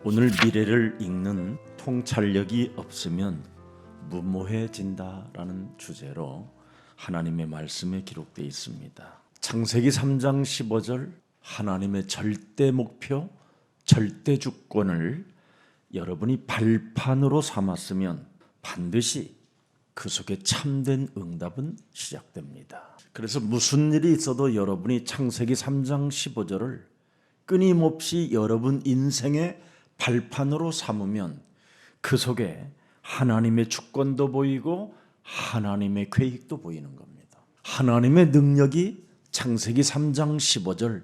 오늘 미래를 읽는 통찰력이 없으면 무모해진다라는 주제로 하나님의 말씀에 기록되어 있습니다. 창세기 3장 15절 하나님의 절대 목표, 절대 주권을 여러분이 발판으로 삼았으면 반드시 그 속에 참된 응답은 시작됩니다. 그래서 무슨 일이 있어도 여러분이 창세기 3장 15절을 끊임없이 여러분 인생의 발판으로 삼으면 그 속에 하나님의 주권도 보이고 하나님의 계획도 보이는 겁니다. 하나님의 능력이 창세기 3장 15절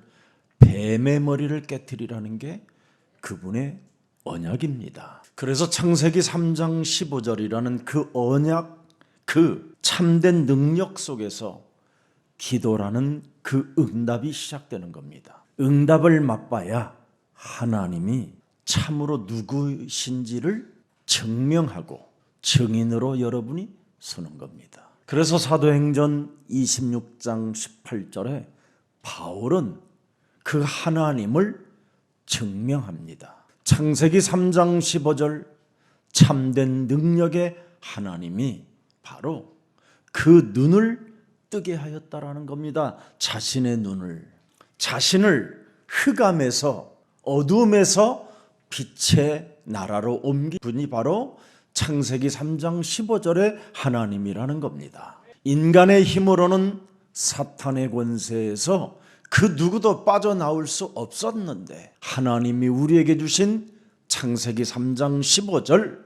뱀의 머리를 깨트리라는 게 그분의 언약입니다. 그래서 창세기 3장 15절이라는 그 언약, 그 참된 능력 속에서 기도라는 그 응답이 시작되는 겁니다. 응답을 맛봐야 하나님이 참으로 누구신지를 증명하고 증인으로 여러분이 서는 겁니다. 그래서 사도행전 26장 18절에 바울은 그 하나님을 증명합니다. 창세기 3장 15절 참된 능력의 하나님이 바로 그 눈을 뜨게 하였다라는 겁니다. 자신의 눈을, 자신을 흑암에서 어둠에서 빛의 나라로 옮긴 분이 바로 창세기 3장 15절의 하나님이라는 겁니다. 인간의 힘으로는 사탄의 권세에서 그 누구도 빠져나올 수 없었는데 하나님이 우리에게 주신 창세기 3장 15절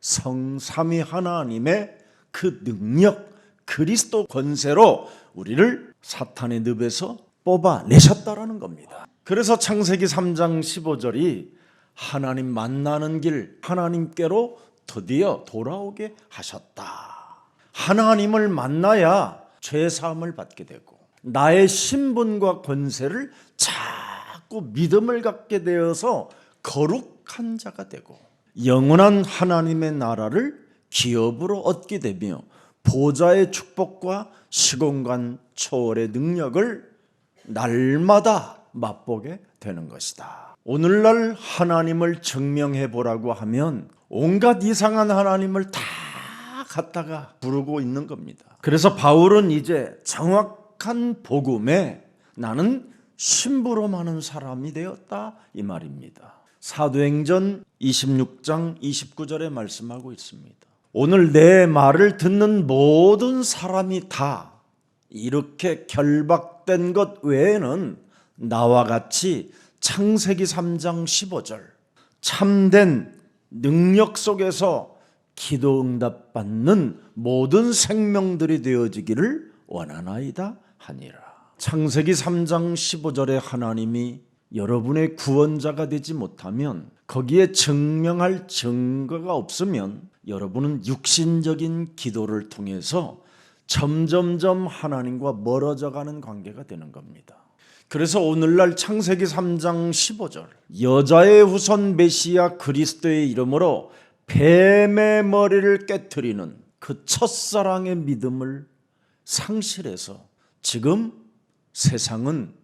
성삼위 하나님의 그 능력, 그리스도 권세로 우리를 사탄의 늪에서 뽑아내셨다라는 겁니다. 그래서 창세기 3장 15절이 하나님 만나는 길, 하나님께로 드디어 돌아오게 하셨다. 하나님을 만나야 죄사함을 받게 되고 나의 신분과 권세를 자꾸 믿음을 갖게 되어서 거룩한 자가 되고 영원한 하나님의 나라를 기업으로 얻게 되며 보좌의 축복과 시공간 초월의 능력을 날마다 맛보게 되는 것이다. 오늘날 하나님을 증명해 보라고 하면 온갖 이상한 하나님을 다 갖다가 부르고 있는 겁니다. 그래서 바울은 이제 정확한 복음에 나는 심부름하는 사람이 되었다 이 말입니다. 사도행전 26장 29절에 말씀하고 있습니다. 오늘 내 말을 듣는 모든 사람이 다 이렇게 결박된 것 외에는 나와 같이 창세기 3장 15절 참된 능력 속에서 기도 응답 받는 모든 생명들이 되어지기를 원하나이다 하니라. 창세기 3장 15절에 하나님이 여러분의 구원자가 되지 못하면 거기에 증명할 증거가 없으면 여러분은 육신적인 기도를 통해서 점점점 하나님과 멀어져가는 관계가 되는 겁니다. 그래서 오늘날 창세기 3장 15절 여자의 후손 메시아 그리스도의 이름으로 뱀의 머리를 깨트리는 그 첫사랑의 믿음을 상실해서 지금 세상은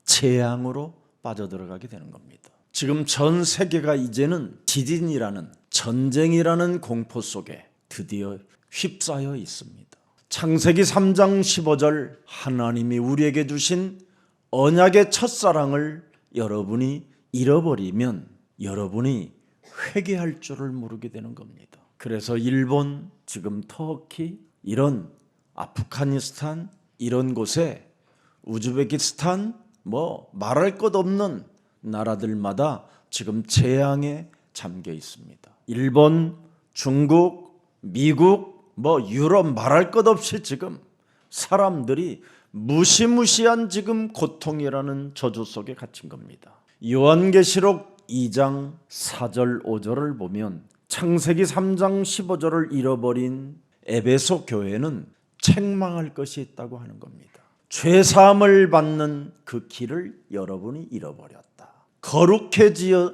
재앙으로 빠져들어가게 되는 겁니다. 지금 전 세계가 이제는 지진이라는 전쟁이라는 공포 속에 드디어 휩싸여 있습니다. 창세기 3장 15절 하나님이 우리에게 주신 언약의 첫사랑을 여러분이 잃어버리면 여러분이 회개할 줄을 모르게 되는 겁니다. 그래서 일본, 지금 터키, 이런 아프가니스탄 이런 곳에 우즈베키스탄 말할 것 없는 나라들마다 지금 재앙에 잠겨 있습니다. 일본, 중국, 미국, 유럽 말할 것 없이 지금 사람들이 무시무시한 지금 고통이라는 저주 속에 갇힌 겁니다. 요한계시록 2장 4절 5절을 보면 창세기 3장 15절을 잃어버린 에베소 교회는 책망할 것이 있다고 하는 겁니다. 죄사함을 받는 그 길을 여러분이 잃어버렸다. 거룩해지는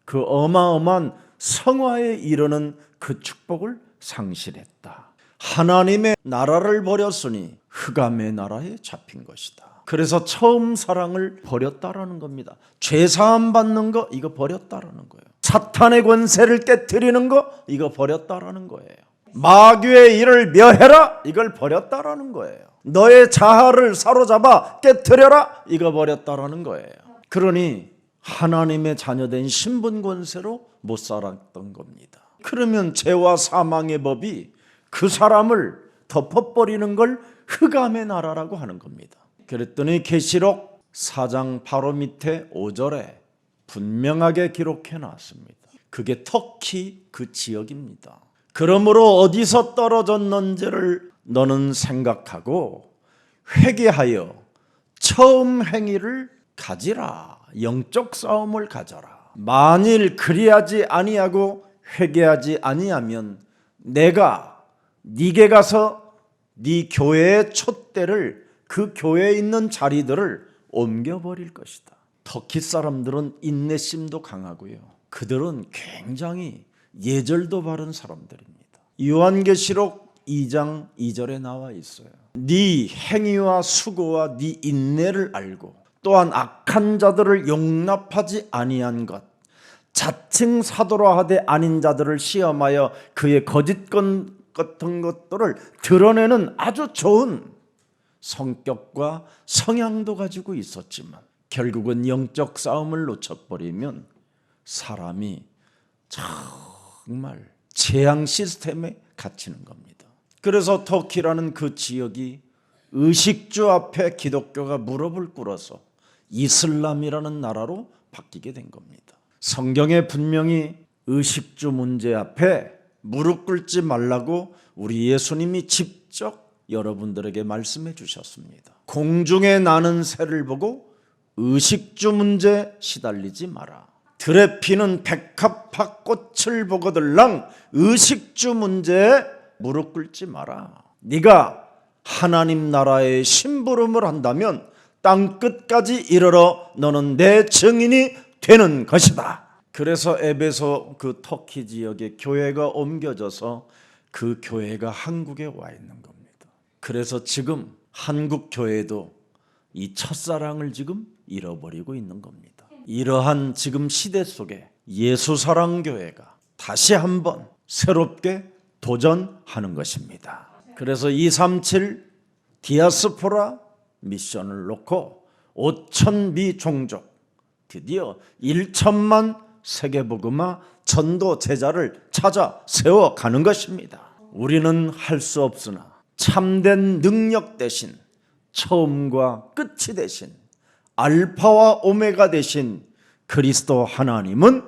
그 어마어마한 성화에 이르는 그 축복을 상실했다. 하나님의 나라를 버렸으니 흑암의 나라에 잡힌 것이다. 그래서 처음 사랑을 버렸다라는 겁니다. 죄사함 받는 거 이거 버렸다라는 거예요. 사탄의 권세를 깨트리는 거 이거 버렸다라는 거예요. 마귀의 일을 멸해라 이걸 버렸다라는 거예요. 너의 자아를 사로잡아 깨트려라 이거 버렸다라는 거예요. 그러니 하나님의 자녀된 신분 권세로 못 살았던 겁니다. 그러면 죄와 사망의 법이 그 사람을 덮어버리는 걸 흑암의 나라라고 하는 겁니다. 그랬더니 계시록 4장 바로 밑에 5절에 분명하게 기록해 놨습니다. 그게 터키 그 지역입니다. 그러므로 어디서 떨어졌는지를 너는 생각하고 회개하여 처음 행위를 가지라. 영적 싸움을 가져라. 만일 그리하지 아니하고 회개하지 아니하면 내가 네게 가서 네 교회의 촛대를 그 교회에 있는 자리들을 옮겨버릴 것이다. 터키 사람들은 인내심도 강하고요. 그들은 굉장히 예절도 바른 사람들입니다. 요한계시록 2장 2절에 나와 있어요. 네 행위와 수고와 네 인내를 알고 또한 악한 자들을 용납하지 아니한 것, 자칭 사도라 하되 아닌 자들을 시험하여 그의 거짓건 같은 것들을 드러내는 아주 좋은 성격과 성향도 가지고 있었지만 결국은 영적 싸움을 놓쳐버리면 사람이 정말 재앙 시스템에 갇히는 겁니다. 그래서 터키라는 그 지역이 의식주 앞에 기독교가 무릎을 꿇어서 이슬람이라는 나라로 바뀌게 된 겁니다. 성경에 분명히 의식주 문제 앞에 무릎 꿇지 말라고 우리 예수님이 직접 여러분들에게 말씀해 주셨습니다. 공중에 나는 새를 보고 의식주 문제에 시달리지 마라. 들에 피는 백합화 꽃을 보거들랑 의식주 문제에 무릎 꿇지 마라. 네가 하나님 나라의 심부름을 한다면 땅 끝까지 이르러 너는 내 증인이 되는 것이다. 그래서 에베소 그 터키 지역의 교회가 옮겨져서 그 교회가 한국에 와 있는 겁니다. 그래서 지금 한국 교회도 이 첫사랑을 지금 잃어버리고 있는 겁니다. 이러한 지금 시대 속에 예수사랑교회가 다시 한번 새롭게 도전하는 것입니다. 그래서 237 디아스포라 미션을 놓고 5,000비 종족 드디어 1천만 세계복음화 전도 제자를 찾아 세워가는 것입니다. 우리는 할 수 없으나 참된 능력 대신 처음과 끝이 대신 알파와 오메가 대신 그리스도 하나님은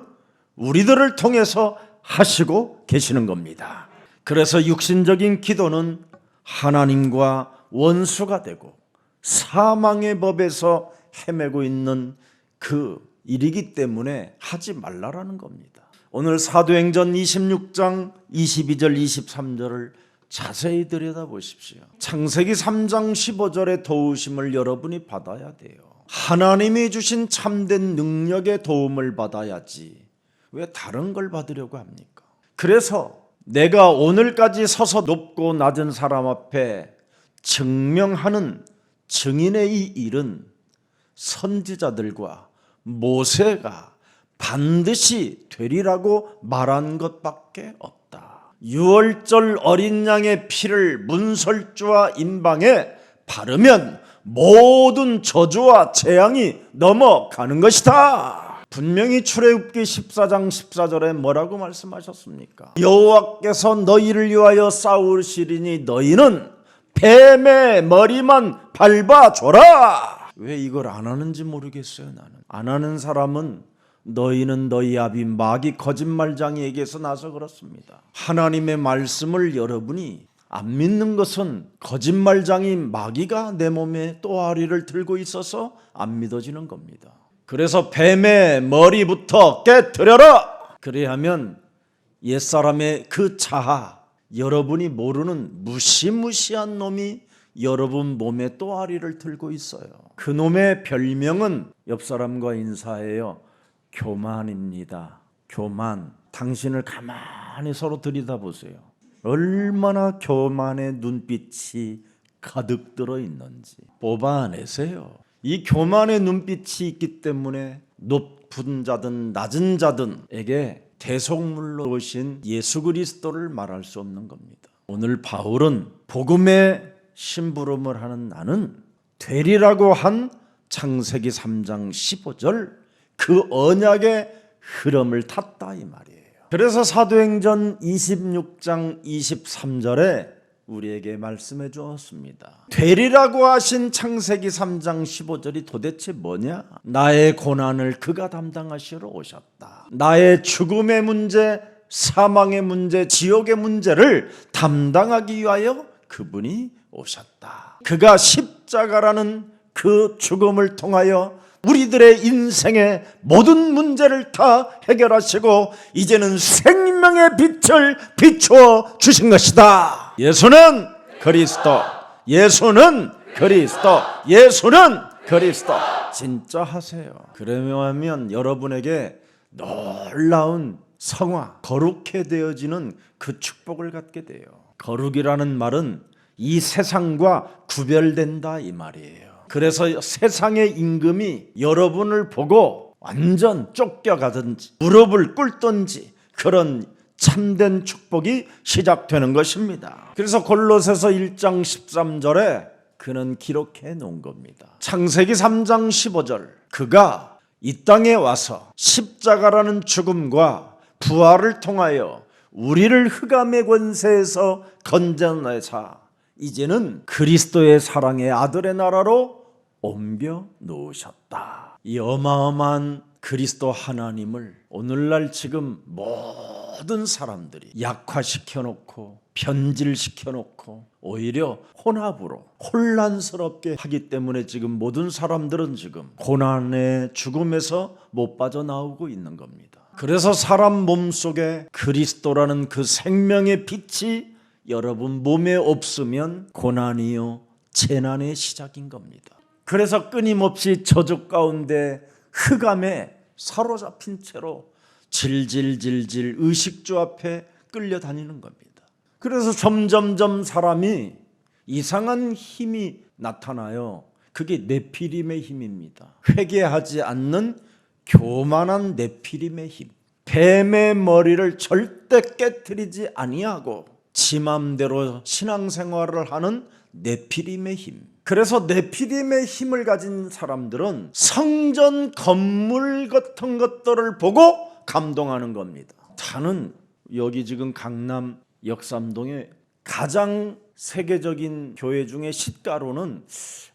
우리들을 통해서 하시고 계시는 겁니다. 그래서 육신적인 기도는 하나님과 원수가 되고 사망의 법에서 헤매고 있는 그 일이기 때문에 하지 말라라는 겁니다. 오늘 사도행전 26장 22절 23절을 자세히 들여다보십시오. 창세기 3장 15절의 도우심을 여러분이 받아야 돼요. 하나님이 주신 참된 능력의 도움을 받아야지 왜 다른 걸 받으려고 합니까? 그래서 내가 오늘까지 서서 높고 낮은 사람 앞에 증명하는 증인의 이 일은 선지자들과 모세가 반드시 되리라고 말한 것밖에 없다. 유월절 어린 양의 피를 문설주와 임방에 바르면 모든 저주와 재앙이 넘어가는 것이다. 분명히 출애굽기 14장 14절에 뭐라고 말씀하셨습니까? 여호와께서 너희를 위하여 싸우시리니 너희는 뱀의 머리만 밟아줘라. 왜 이걸 안 하는지 모르겠어요. 나는 안 하는 사람은 너희는 너희 아비 마귀 거짓말장이에게서 나서 그렇습니다. 하나님의 말씀을 여러분이 안 믿는 것은 거짓말장인 마귀가 내 몸에 또아리를 들고 있어서 안 믿어지는 겁니다. 그래서 뱀의 머리부터 깨트려라. 그래야면 옛사람의 그 자아, 여러분이 모르는 무시무시한 놈이 여러분 몸에 또아리를 들고 있어요. 그 놈의 별명은 옆 사람과 인사해요. 교만입니다. 교만. 당신을 가만히 서로 들여다보세요. 얼마나 교만의 눈빛이 가득 들어 있는지 뽑아내세요. 이 교만의 눈빛이 있기 때문에 높은 자든 낮은 자든에게 대속물로 오신 예수 그리스도를 말할 수 없는 겁니다. 오늘 바울은 복음의 심부름을 하는 나는 되리라고 한 창세기 3장 15절 그 언약의 흐름을 탔다 이 말이에요. 그래서 사도행전 26장 23절에 우리에게 말씀해 주었습니다. 되리라고 하신 창세기 3장 15절이 도대체 뭐냐? 나의 고난을 그가 담당하시러 오셨다. 나의 죽음의 문제, 사망의 문제, 지옥의 문제를 담당하기 위하여 그분이 오셨다. 그가 십자가라는 그 죽음을 통하여 우리들의 인생의 모든 문제를 다 해결하시고 이제는 생명의 빛을 비추어 주신 것이다. 예수는 그리스도, 예수는 그리스도, 예수는 그리스도. 진짜 하세요. 그러면 여러분에게 놀라운 성화, 거룩해 되어지는 그 축복을 갖게 돼요. 거룩이라는 말은 이 세상과 구별된다 이 말이에요. 그래서 세상의 임금이 여러분을 보고 완전 쫓겨가든지 무릎을 꿇든지 그런 참된 축복이 시작되는 것입니다. 그래서 골로새서 1장 13절에 그는 기록해 놓은 겁니다. 창세기 3장 15절 그가 이 땅에 와서 십자가라는 죽음과 부활을 통하여 우리를 흑암의 권세에서 건져내사 이제는 그리스도의 사랑의 아들의 나라로 옮겨 놓으셨다. 이 어마어마한 그리스도 하나님을 오늘날 지금 모든 사람들이 약화시켜 놓고 변질시켜 놓고 오히려 혼합으로 혼란스럽게 하기 때문에 지금 모든 사람들은 지금 고난의 죽음에서 못 빠져나오고 있는 겁니다. 그래서 사람 몸속에 그리스도라는 그 생명의 빛이 여러분 몸에 없으면 고난이요 재난의 시작인 겁니다. 그래서 끊임없이 저주 가운데 흑암에 사로잡힌 채로 질질질질 의식주 앞에 끌려다니는 겁니다. 그래서 점점점 사람이 이상한 힘이 나타나요. 그게 네피림의 힘입니다. 회개하지 않는 교만한 네피림의 힘. 뱀의 머리를 절대 깨트리지 아니하고 지 맘대로 신앙생활을 하는 네피림의 힘. 그래서 네피림의 힘을 가진 사람들은 성전 건물 같은 것들을 보고 감동하는 겁니다. 저는 여기 지금 강남 역삼동에 가장 세계적인 교회 중에 시가로는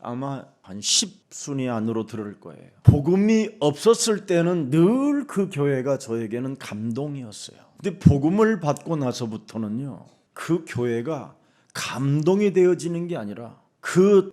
아마 한 10순위 안으로 들을 거예요. 복음이 없었을 때는 늘 그 교회가 저에게는 감동이었어요. 근데 복음을 받고 나서부터는요, 그 교회가 감동이 되어지는 게 아니라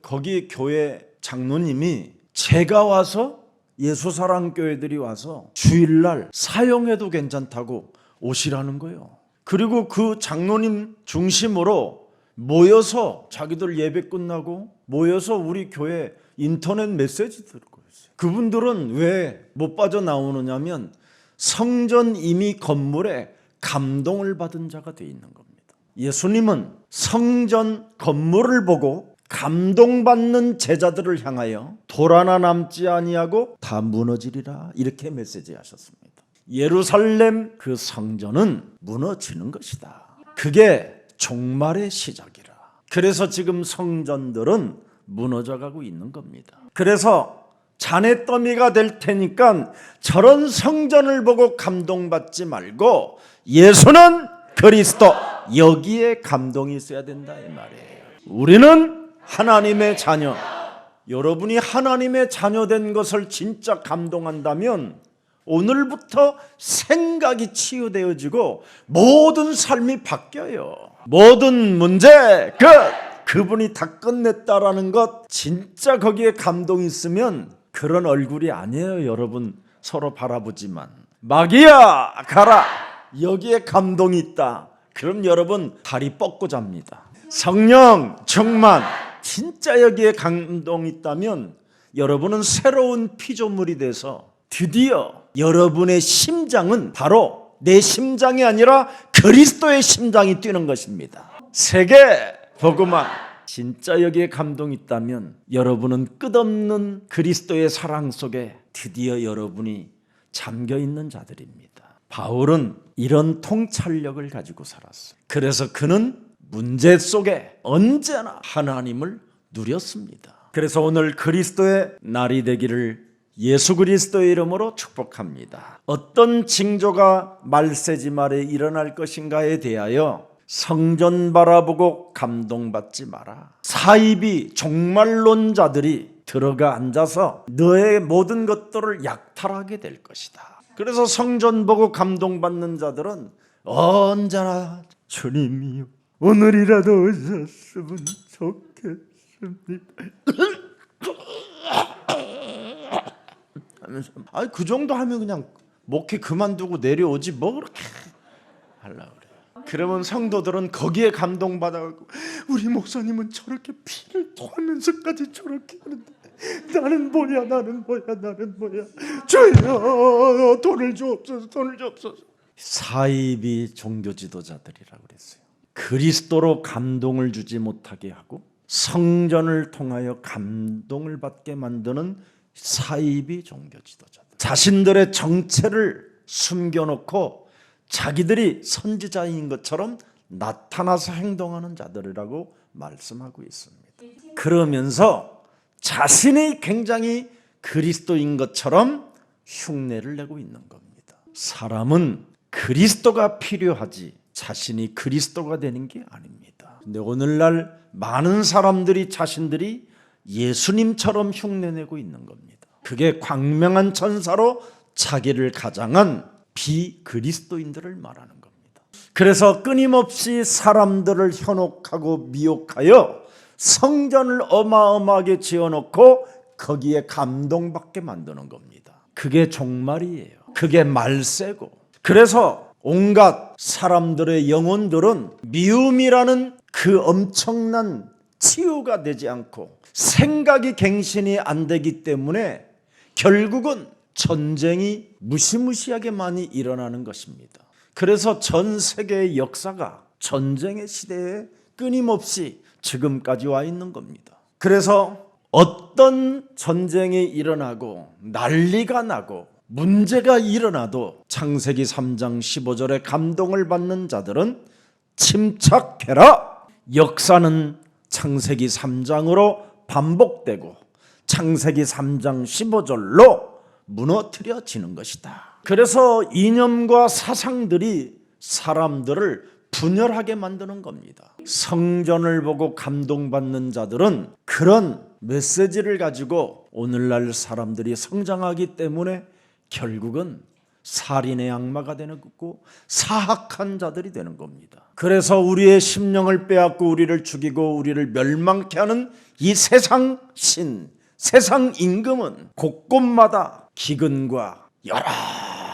거기 교회 장로님이 제가 와서 예수사랑교회들이 와서 주일날 사용해도 괜찮다고 오시라는 거예요. 그리고 그 장로님 중심으로 모여서 자기들 예배 끝나고 모여서 우리 교회 인터넷 메시지 들고 있어요. 그분들은 왜 못 빠져나오느냐면 성전 이미 건물에 감동을 받은 자가 되어 있는 겁니다. 예수님은 성전 건물을 보고 감동받는 제자들을 향하여 돌 하나 남지 아니하고 다 무너지리라 이렇게 메시지하셨습니다. 예루살렘 그 성전은 무너지는 것이다. 그게 종말의 시작이라. 그래서 지금 성전들은 무너져가고 있는 겁니다. 그래서 잔해더미가 될 테니까 저런 성전을 보고 감동받지 말고 예수는 그리스도, 여기에 감동이 있어야 된다 이 말이에요. 우리는 하나님의 자녀, 여러분이 하나님의 자녀된 것을 진짜 감동한다면 오늘부터 생각이 치유되어지고 모든 삶이 바뀌어요. 모든 문제 끝! 그분이 다 끝냈다라는 것, 진짜 거기에 감동이 있으면 그런 얼굴이 아니에요. 여러분 서로 바라보지만 마귀야 가라, 여기에 감동이 있다. 그럼 여러분 다리 뻗고 잡니다. 성령 충만, 진짜 여기에 감동이 있다면 여러분은 새로운 피조물이 돼서 드디어 여러분의 심장은 바로 내 심장이 아니라 그리스도의 심장이 뛰는 것입니다. 세계 복음화, 진짜 여기에 감동이 있다면 여러분은 끝없는 그리스도의 사랑 속에 드디어 여러분이 잠겨있는 자들입니다. 바울은 이런 통찰력을 가지고 살았어요. 그래서 그는 문제 속에 언제나 하나님을 누렸습니다. 그래서 오늘 그리스도의 날이 되기를 예수 그리스도의 이름으로 축복합니다. 어떤 징조가 말세지 말에 일어날 것인가에 대하여 성전 바라보고 감동받지 마라. 사이비 종말론자들이 들어가 앉아서 너의 모든 것들을 약탈하게 될 것이다. 그래서 성전 보고 감동받는 자들은 언제나 주님이요 오늘이라도 오셨으면 좋겠습니다 하면서 아니 그 정도 하면 그냥 목회 그만두고 내려오지 뭐 그렇게 하려고 그래요. 그러면 성도들은 거기에 감동받아가지고 우리 목사님은 저렇게 피를 토하면서까지 저렇게 하는데 나는 뭐야 주여 돈을 주옵소서. 사이비 종교 지도자들이라고 그랬어요. 그리스도로 감동을 주지 못하게 하고 성전을 통하여 감동을 받게 만드는 사이비 종교 지도자들. 자신들의 정체를 숨겨놓고 자기들이 선지자인 것처럼 나타나서 행동하는 자들이라고 말씀하고 있습니다. 그러면서 자신이 굉장히 그리스도인 것처럼 흉내를 내고 있는 겁니다. 사람은 그리스도가 필요하지 자신이 그리스도가 되는 게 아닙니다. 근데 오늘날 많은 사람들이 자신들이 예수님처럼 흉내내고 있는 겁니다. 그게 광명한 천사로 자기를 가장한 비그리스도인들을 말하는 겁니다. 그래서 끊임없이 사람들을 현혹하고 미혹하여 성전을 어마어마하게 지어놓고 거기에 감동받게 만드는 겁니다. 그게 종말이에요. 그게 말세고. 그래서 온갖 사람들의 영혼들은 미움이라는 그 엄청난 치유가 되지 않고 생각이 갱신이 안 되기 때문에 결국은 전쟁이 무시무시하게 많이 일어나는 것입니다. 그래서 전 세계의 역사가 전쟁의 시대에 끊임없이 지금까지 와 있는 겁니다. 그래서 어떤 전쟁이 일어나고 난리가 나고 문제가 일어나도 창세기 3장 15절에 감동을 받는 자들은 침착해라. 역사는 창세기 3장으로 반복되고 창세기 3장 15절로 무너뜨려지는 것이다. 그래서 이념과 사상들이 사람들을 분열하게 만드는 겁니다. 성전을 보고 감동받는 자들은 그런 메시지를 가지고 오늘날 사람들이 성장하기 때문에 결국은 살인의 악마가 되는 거고 사악한 자들이 되는 겁니다. 그래서 우리의 심령을 빼앗고 우리를 죽이고 우리를 멸망케 하는 이 세상 신, 세상 임금은 곳곳마다 기근과 여러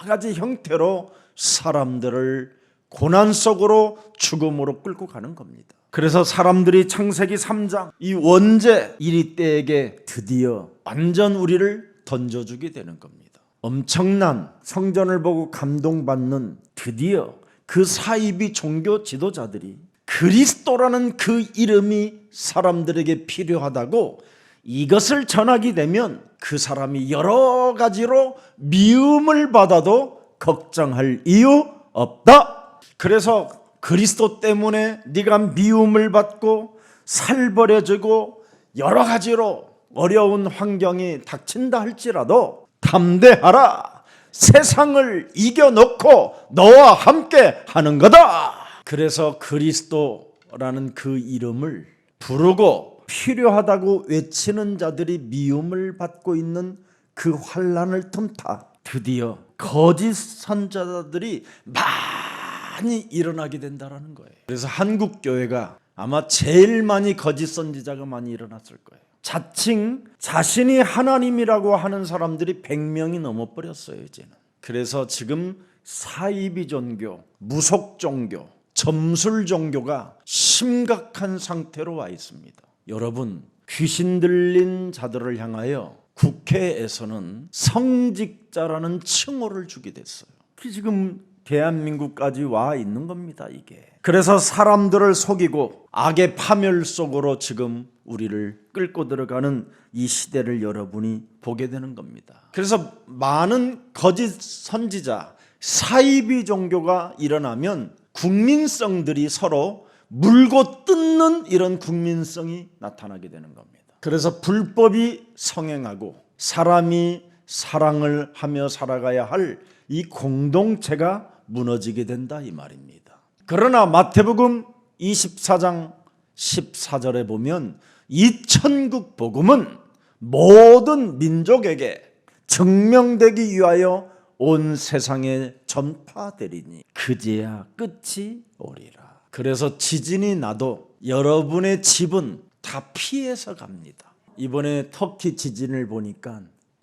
가지 형태로 사람들을 고난 속으로 죽음으로 끌고 가는 겁니다. 그래서 사람들이 창세기 3장 이 원죄 이리떼에게 드디어 완전 우리를 던져주게 되는 겁니다. 엄청난 성전을 보고 감동받는 드디어 그 사이비 종교 지도자들이 그리스도라는 그 이름이 사람들에게 필요하다고 이것을 전하게 되면 그 사람이 여러 가지로 미움을 받아도 걱정할 이유 없다. 그래서 그리스도 때문에 네가 미움을 받고 살벌해지고 여러 가지로 어려운 환경이 닥친다 할지라도 담대하라. 세상을 이겨놓고 너와 함께 하는 거다. 그래서 그리스도라는 그 이름을 부르고 필요하다고 외치는 자들이 미움을 받고 있는 그 환난을 틈타 드디어 거짓 선지자들이 많이 일어나게 된다는 거예요. 그래서 한국 교회가 아마 제일 많이 거짓 선지자가 많이 일어났을 거예요. 자칭 자신이 하나님이라고 하는 사람들이 100명이 넘어버렸어요 이제는. 그래서 지금 사이비 종교, 무속 종교, 점술 종교가 심각한 상태로 와 있습니다. 여러분, 귀신 들린 자들을 향하여 국회에서는 성직자라는 칭호를 주게 됐어요. 지금 대한민국까지 와 있는 겁니다. 이게. 그래서 사람들을 속이고 악의 파멸 속으로 지금 우리를 끌고 들어가는 이 시대를 여러분이 보게 되는 겁니다. 그래서 많은 거짓 선지자, 사이비 종교가 일어나면 국민성들이 서로 물고 뜯는 이런 국민성이 나타나게 되는 겁니다. 그래서 불법이 성행하고 사람이 사랑을 하며 살아가야 할 이 공동체가 무너지게 된다 이 말입니다. 그러나 마태복음 24장 14절에 보면 이 천국 복음은 모든 민족에게 증명되기 위하여 온 세상에 전파되리니 그제야 끝이 오리라. 그래서 지진이 나도 여러분의 집은 다 피해서 갑니다. 이번에 터키 지진을 보니까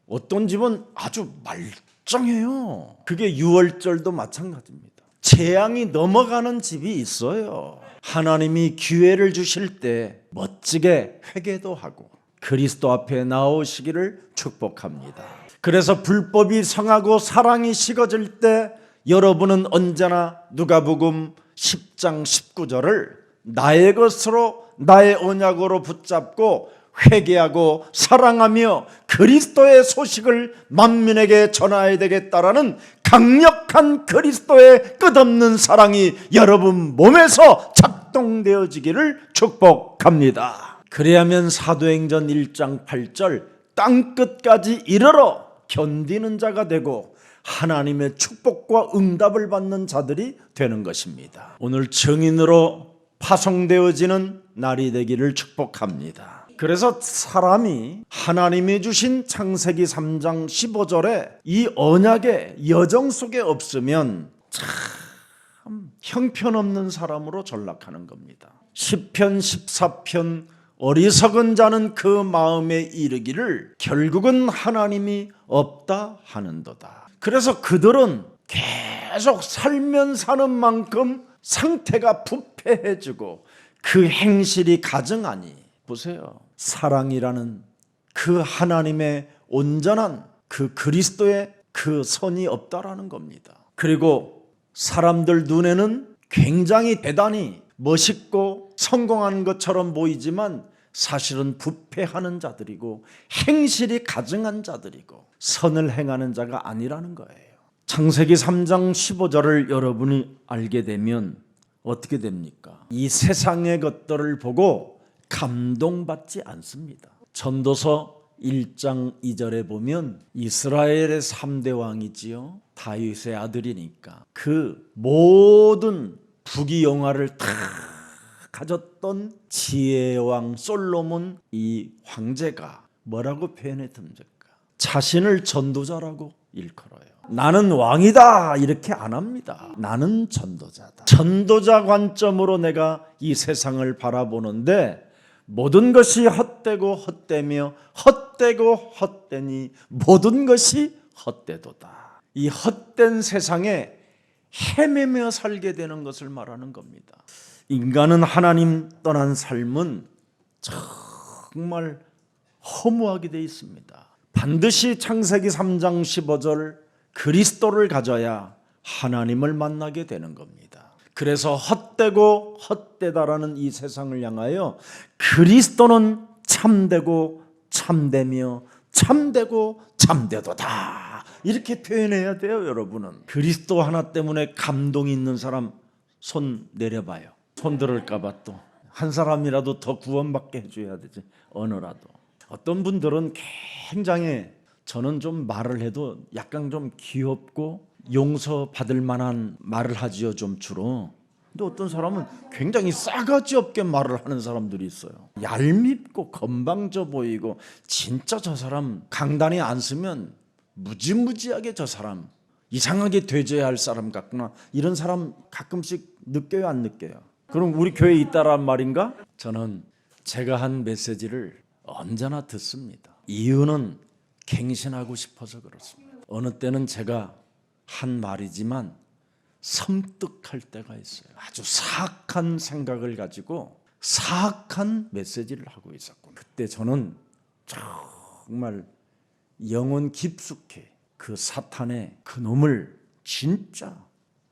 어떤 집은 아주 말짱해요. 그게 6월절도 마찬가지입니다. 재앙이 넘어가는 집이 있어요. 하나님이 기회를 주실 때 멋지게 회개도 하고 그리스도 앞에 나오시기를 축복합니다. 그래서 불법이 성하고 사랑이 식어질 때 여러분은 언제나 누가복음 10장 19절을 나의 것으로 나의 언약으로 붙잡고 회개하고 사랑하며 그리스도의 소식을 만민에게 전해야 되겠다라는 강력한 그리스도의 끝없는 사랑이 여러분 몸에서 작동되어지기를 축복합니다. 그래야면 사도행전 1장 8절 땅끝까지 이르러 견디는 자가 되고 하나님의 축복과 응답을 받는 자들이 되는 것입니다. 오늘 증인으로 파송되어지는 날이 되기를 축복합니다. 그래서 사람이 하나님이 주신 창세기 3장 15절에 이 언약의 여정 속에 없으면 참 형편없는 사람으로 전락하는 겁니다. 시편 14편 어리석은 자는 그 마음에 이르기를 결국은 하나님이 없다 하는도다. 그래서 그들은 계속 살면 사는 만큼 상태가 부패해지고 그 행실이 가증하니 보세요. 사랑이라는 그 하나님의 온전한 그 그리스도의 그 선이 없다라는 겁니다. 그리고 사람들 눈에는 굉장히 대단히 멋있고 성공하는 것처럼 보이지만 사실은 부패하는 자들이고 행실이 가증한 자들이고 선을 행하는 자가 아니라는 거예요. 창세기 3장 15절을 여러분이 알게 되면 어떻게 됩니까? 이 세상의 것들을 보고 감동받지 않습니다. 전도서 1장 2절에 보면 이스라엘의 3대 왕이지요. 다윗의 아들이니까 그 모든 부귀영화를 다 가졌던 지혜의 왕 솔로몬 이 황제가 뭐라고 표현했습니까? 자신을 전도자라고 일컬어요. 나는 왕이다 이렇게 안 합니다. 나는 전도자다. 전도자 관점으로 내가 이 세상을 바라보는데 모든 것이 헛되고 헛되며 헛되고 헛되니 모든 것이 헛되도다. 이 헛된 세상에 헤매며 살게 되는 것을 말하는 겁니다. 인간은 하나님 떠난 삶은 정말 허무하게 되어 있습니다. 반드시 창세기 3장 15절 그리스도를 가져야 하나님을 만나게 되는 겁니다. 그래서 헛되고 헛되다라는 이 세상을 향하여 그리스도는 참되고 참되며 참되고 참되도다 이렇게 표현해야 돼요. 여러분은 그리스도 하나 때문에 감동이 있는 사람 손 내려봐요. 손 들을까 봐 또 한 사람이라도 더 구원받게 해줘야 되지. 어느라도 어떤 분들은 굉장히 저는 좀 말을 해도 약간 좀 귀엽고 용서받을 만한 말을 하지요. 좀 주로. 근데 어떤 사람은 굉장히 싸가지 없게 말을 하는 사람들이 있어요. 얄밉고 건방져 보이고 진짜 저 사람 강단에 안 서면 무지무지하게 저 사람 이상하게 되져야 할 사람 같구나. 이런 사람 가끔씩 느껴요, 안 느껴요? 그럼 우리 교회에 있다란 말인가? 저는 제가 한 메시지를 언제나 듣습니다. 이유는 갱신하고 싶어서 그렇습니다. 어느 때는 제가 한 말이지만 섬뜩할 때가 있어요. 아주 사악한 생각을 가지고 사악한 메시지를 하고 있었고 그때 저는 정말 영혼 깊숙이 그 사탄의 그 놈을 진짜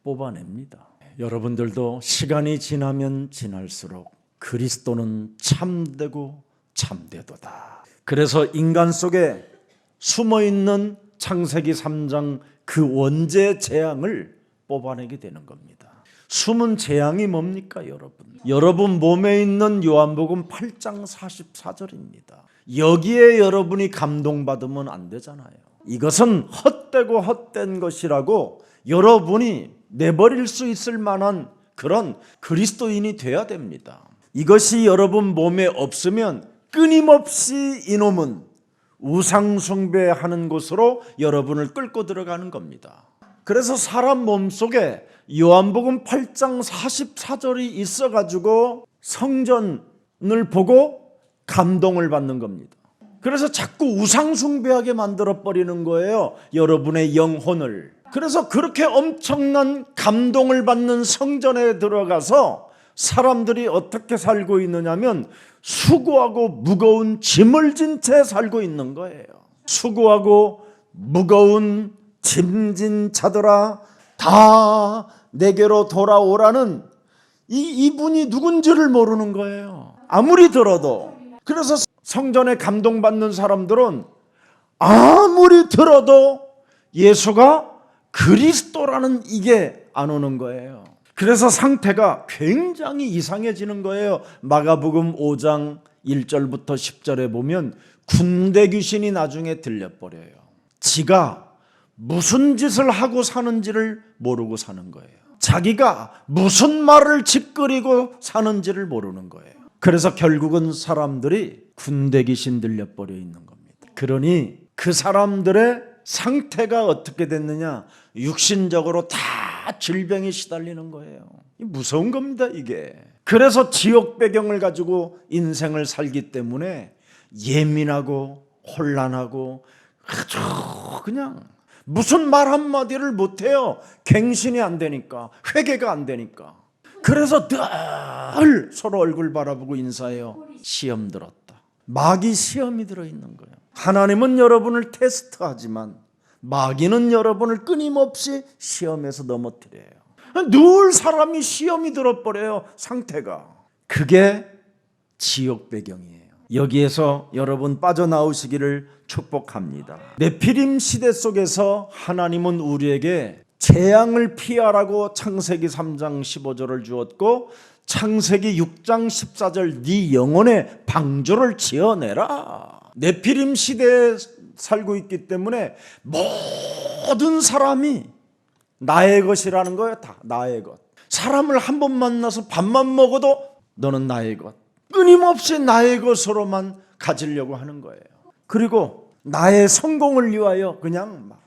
뽑아냅니다. 여러분들도 시간이 지나면 지날수록 그리스도는 참되고 참되도다. 그래서 인간 속에 숨어있는 창세기 3장 그 원죄 재앙을 뽑아내게 되는 겁니다. 숨은 재앙이 뭡니까 여러분? 여러분 몸에 있는 요한복음 8장 44절입니다. 여기에 여러분이 감동받으면 안 되잖아요. 이것은 헛되고 헛된 것이라고 여러분이 내버릴 수 있을 만한 그런 그리스도인이 돼야 됩니다. 이것이 여러분 몸에 없으면 끊임없이 이놈은 우상숭배하는 곳으로 여러분을 끌고 들어가는 겁니다. 그래서 사람 몸속에 요한복음 8장 44절이 있어가지고 성전을 보고 감동을 받는 겁니다. 그래서 자꾸 우상숭배하게 만들어버리는 거예요, 여러분의 영혼을. 그래서 그렇게 엄청난 감동을 받는 성전에 들어가서 사람들이 어떻게 살고 있느냐면 수고하고 무거운 짐을 진 채 살고 있는 거예요. 수고하고 무거운 짐진 자들아 다 내게로 돌아오라는 이분이 누군지를 모르는 거예요, 아무리 들어도. 그래서 성전에 감동받는 사람들은 아무리 들어도 예수가 그리스도라는 이게 안 오는 거예요. 그래서 상태가 굉장히 이상해지는 거예요. 마가복음 5장 1절부터 10절에 보면 군대 귀신이 나중에 들려버려요. 지가 무슨 짓을 하고 사는지를 모르고 사는 거예요. 자기가 무슨 말을 짓거리고 사는지를 모르는 거예요. 그래서 결국은 사람들이 군대 귀신 들려버려 있는 겁니다. 그러니 그 사람들의 상태가 어떻게 됐느냐, 육신적으로 다 질병에 시달리는 거예요. 무서운 겁니다 이게. 그래서 지옥 배경을 가지고 인생을 살기 때문에 예민하고 혼란하고 아주 그냥 무슨 말 한마디를 못해요. 갱신이 안 되니까, 회개가 안 되니까. 그래서 늘 서로 얼굴 바라보고 인사해요. 시험 들었다. 마귀 시험이 들어있는 거예요. 하나님은 여러분을 테스트하지만 마귀는 여러분을 끊임없이 시험에서 넘어뜨려요. 늘 사람이 시험이 들어버려요, 상태가. 그게 지옥 배경이에요. 여기에서 여러분 빠져나오시기를 축복합니다. 네피림 시대 속에서 하나님은 우리에게 재앙을 피하라고 창세기 3장 15절을 주었고 창세기 6장 14절 네 영혼의 방주를 지어내라. 네피림 시대에 살고 있기 때문에 모든 사람이 나의 것이라는 거예요. 다 나의 것. 사람을 한 번 만나서 밥만 먹어도 너는 나의 것. 끊임없이 나의 것으로만 가지려고 하는 거예요. 그리고 나의 성공을 위하여 그냥 막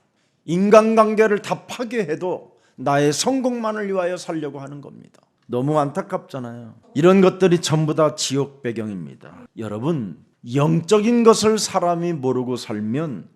인간관계를 다 파괴해도 나의 성공만을 위하여 살려고 하는 겁니다. 너무 안타깝잖아요. 이런 것들이 전부 다 지옥 배경입니다. 여러분, 영적인 것을 사람이 모르고 살면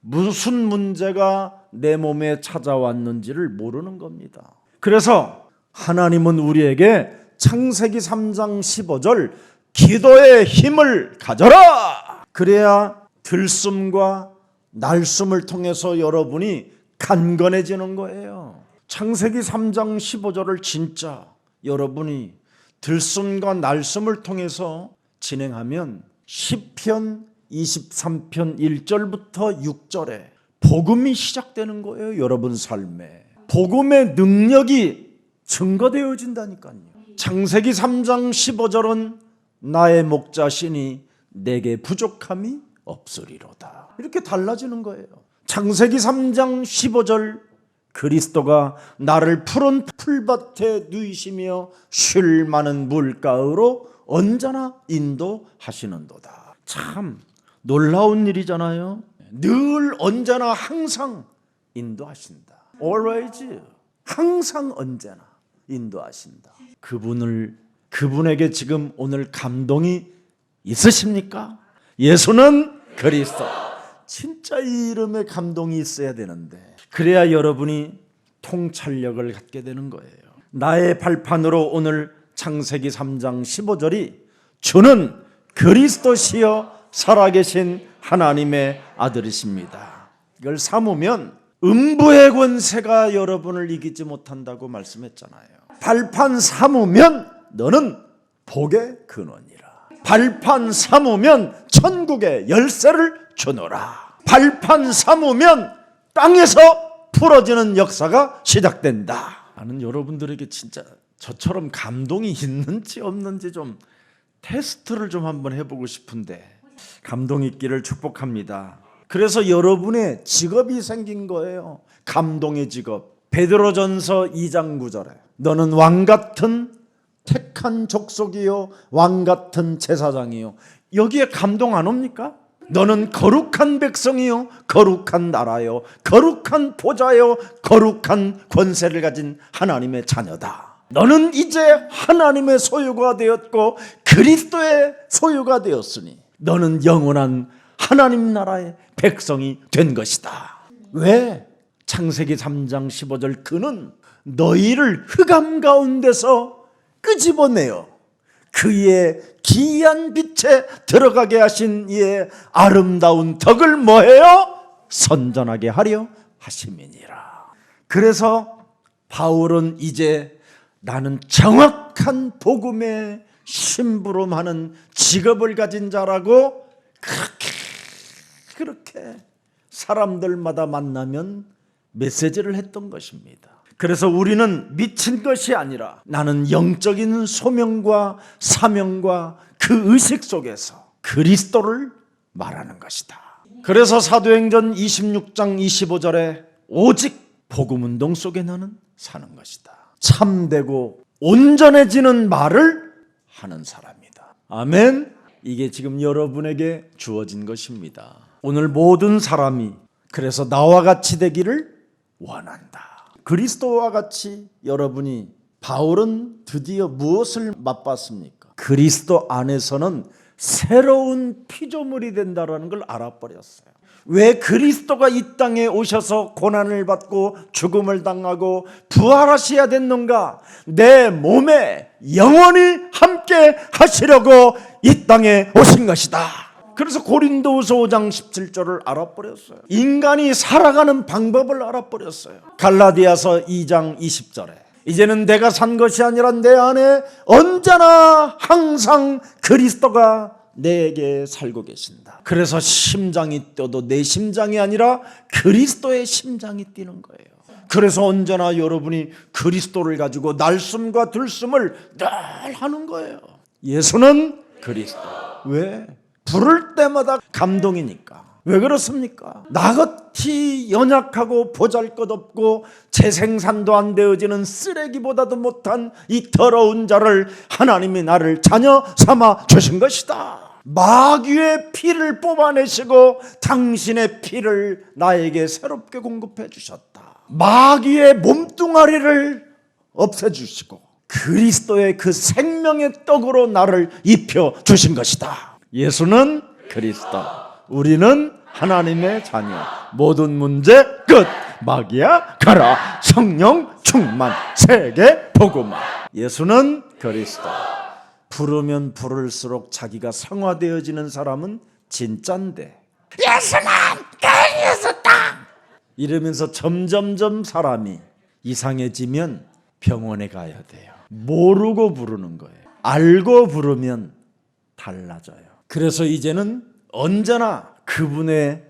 무슨 문제가 내 몸에 찾아왔는지를 모르는 겁니다. 그래서 하나님은 우리에게 창세기 3장 15절 기도의 힘을 가져라. 그래야 들숨과 날숨을 통해서 여러분이 강건해지는 거예요. 창세기 3장 15절을 진짜 여러분이 들숨과 날숨을 통해서 진행하면 시편 23편 1절부터 6절에 복음이 시작되는 거예요. 여러분 삶에 복음의 능력이 증거되어진다니까요. 창세기 3장 15절은 나의 목자시니 내게 부족함이 없으리로다. 이렇게 달라지는 거예요. 창세기 3장 15절 그리스도가 나를 푸른 풀밭에 누이시며 쉴 많은 물가으로 언제나 인도하시는도다. 참 놀라운 일이잖아요. 늘 언제나 항상 인도하신다. Always, 항상 언제나 인도하신다. 그분에게 지금 오늘 감동이 있으십니까? 예수는 그리스도. 진짜 이 이름에 감동이 있어야 되는데 그래야 여러분이 통찰력을 갖게 되는 거예요. 나의 발판으로 오늘 창세기 3장 15절이 주는 그리스도시여 살아계신 하나님의 아들이십니다. 이걸 삼으면 음부의 권세가 여러분을 이기지 못한다고 말씀했잖아요. 발판 삼으면 너는 복의 근원이라. 발판 삼으면 천국의 열쇠를 주노라. 발판 삼으면 땅에서 풀어지는 역사가 시작된다. 나는 여러분들에게 진짜 저처럼 감동이 있는지 없는지 좀 테스트를 좀 한번 해보고 싶은데 감동이 있기를 축복합니다. 그래서 여러분의 직업이 생긴 거예요. 감동의 직업. 베드로전서 2장 9절에 너는 왕같은 택한 족속이요 왕같은 제사장이요. 여기에 감동 안 옵니까? 너는 거룩한 백성이요 거룩한 나라요 거룩한 보좌요 거룩한 권세를 가진 하나님의 자녀다. 너는 이제 하나님의 소유가 되었고 그리스도의 소유가 되었으니 너는 영원한 하나님 나라의 백성이 된 것이다. 왜? 창세기 3장 15절 그는 너희를 흑암 가운데서 끄집어내어 그의 기이한 빛에 들어가게 하신 이의 아름다운 덕을 뭐해요? 선전하게 하려 하심이니라. 그래서 바울은 이제 나는 정확한 복음의 심부름하는 직업을 가진 자라고 그렇게 사람들마다 만나면 메시지를 했던 것입니다. 그래서 우리는 미친 것이 아니라 나는 영적인 소명과 사명과 그 의식 속에서 그리스도를 말하는 것이다. 그래서 사도행전 26장 25절에 오직 복음운동 속에 나는 사는 것이다. 참되고 온전해지는 말을 하는 사람이다. 아멘. 이게 지금 여러분에게 주어진 것입니다. 오늘 모든 사람이 그래서 나와 같이 되기를 원한다. 그리스도와 같이 여러분이 바울은 드디어 무엇을 맛봤습니까? 그리스도 안에서는 새로운 피조물이 된다는 걸 알아버렸어요. 왜 그리스도가 이 땅에 오셔서 고난을 받고 죽음을 당하고 부활하셔야 됐는가? 내 몸에 영원히 함께 하시려고 이 땅에 오신 것이다. 그래서 고린도후서 5장 17절을 알아버렸어요. 인간이 살아가는 방법을 알아버렸어요. 갈라디아서 2장 20절에 이제는 내가 산 것이 아니라 내 안에 언제나 항상 그리스도가 내게 살고 계신다. 그래서 심장이 뛰어도 내 심장이 아니라 그리스도의 심장이 뛰는 거예요. 그래서 언제나 여러분이 그리스도를 가지고 날숨과 들숨을 늘 하는 거예요. 예수는 그리스도. 왜? 부를 때마다 감동이니까. 왜 그렇습니까? 나같이 연약하고 보잘것없고 재생산도 안 되어지는 쓰레기보다도 못한 이 더러운 자를 하나님이 나를 자녀 삼아 주신 것이다. 마귀의 피를 뽑아내시고 당신의 피를 나에게 새롭게 공급해 주셨다. 마귀의 몸뚱아리를 없애주시고 그리스도의 그 생명의 떡으로 나를 입혀 주신 것이다. 예수는 그리스도, 우리는 하나님의 자녀. 모든 문제 끝. 마귀야 가라. 성령 충만. 세계 복음화. 예수는 그리스도. 부르면 부를수록 자기가 성화되어지는 사람은 진짠데 예수는 그리스도 이러면서 점점점 사람이 이상해지면 병원에 가야 돼요. 모르고 부르는 거예요. 알고 부르면 달라져요. 그래서 이제는 언제나 그분의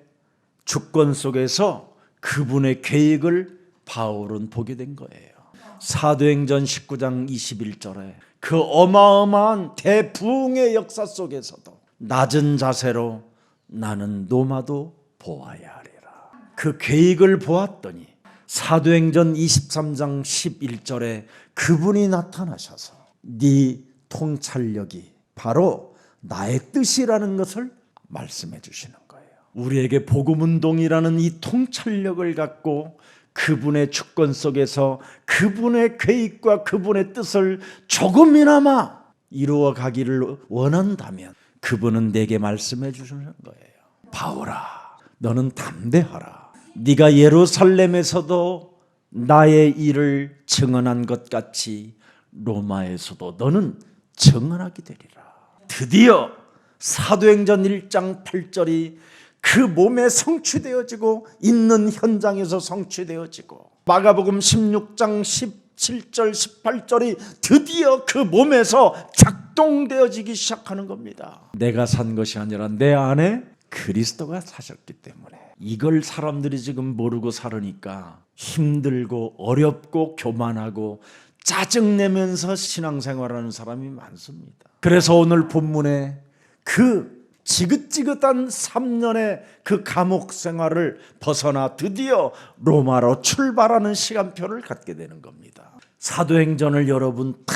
주권 속에서 그분의 계획을 바울은 보게 된 거예요. 사도행전 19장 21절에 그 어마어마한 대부흥의 역사 속에서도 낮은 자세로 나는 노마도 보아야 하리라. 그 계획을 보았더니 사도행전 23장 11절에 그분이 나타나셔서 네 통찰력이 바로 나의 뜻이라는 것을 말씀해 주시는 거예요. 우리에게 복음운동이라는 이 통찰력을 갖고 그분의 주권 속에서 그분의 계획과 그분의 뜻을 조금이나마 이루어 가기를 원한다면 그분은 내게 말씀해 주시는 거예요. 바울아, 너는 담대하라. 네가 예루살렘에서도 나의 일을 증언한 것 같이 로마에서도 너는 증언하게 되리라. 드디어 사도행전 1장 8절이 그 몸에 성취되어지고 있는 현장에서 성취되어지고 마가복음 16장 17절 18절이 드디어 그 몸에서 작동되어지기 시작하는 겁니다. 내가 산 것이 아니라 내 안에 그리스도가 사셨기 때문에. 이걸 사람들이 지금 모르고 살으니까 힘들고 어렵고 교만하고 짜증내면서 신앙생활하는 사람이 많습니다. 그래서 오늘 본문에 그 지긋지긋한 3년의 그 감옥 생활을 벗어나 드디어 로마로 출발하는 시간표를 갖게 되는 겁니다. 사도행전을 여러분 탁